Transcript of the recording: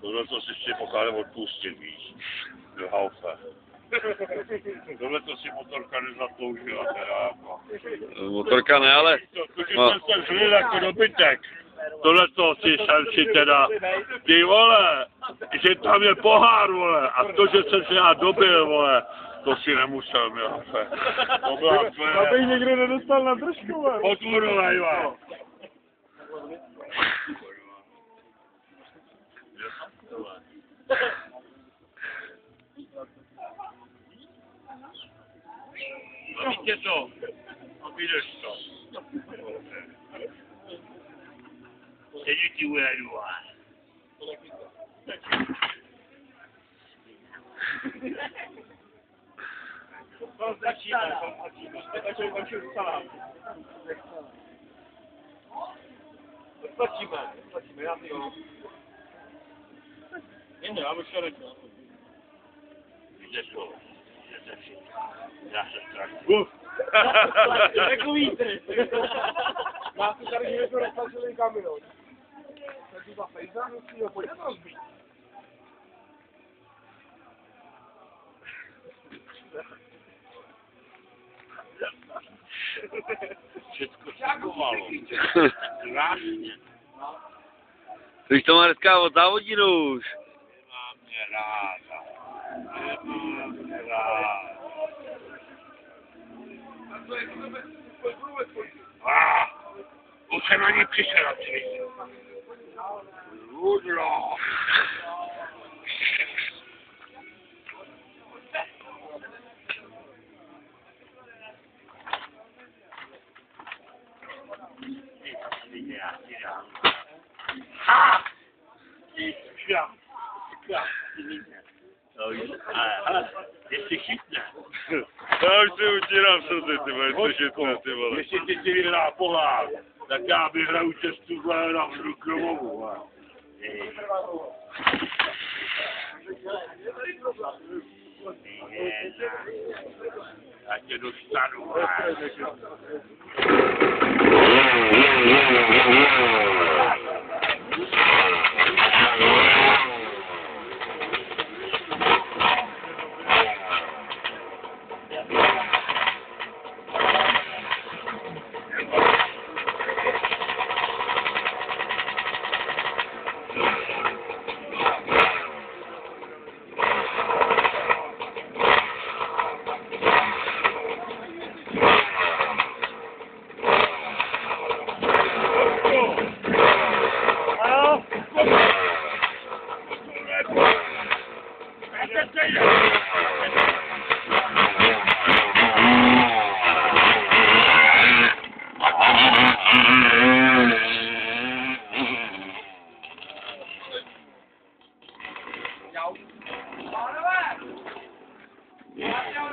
Tohle to si ještě pochádám odpustit, víš, do haufe. Tohle to si motorka nezasloužila, teda jako. Motorka ne, ale... To, že jsem se zlil jako dobytek. Tohle to si šelči teda, ty vole, že tam je pohár, vole, a to, že jsem se já dobil, vole, to si nemusel, mi hafe. To byla tvoje... Abych někdo nedostal na držku, vole. Potvorovej, vole. Baví tě to? Obídeš to. Teď ti ujedu, vole. Začíná, končí salám. Stačíme, já si jo. Jen já bych šel řekl. Víte co? Já se strachu. Jako vítr. Má si tady něco roztažený kamion. Tak tu za fejza musí ho pojď to rozbít. Všechno fungovalo. Krásně. Ty to má dneska od závodinu už. Nemám mě ráda. Nemám mě ráda. Už jsem na ní přišel, ty. Rudlo. Ha! Ještě chytne. Já už si utírám slzy, ty vole, co šitne, ty vole. Ještě ti si vyhrá pohár, tak já vyhraju cestu na Vnukovovu. Já tě dostanu. Pánové! Já chtěl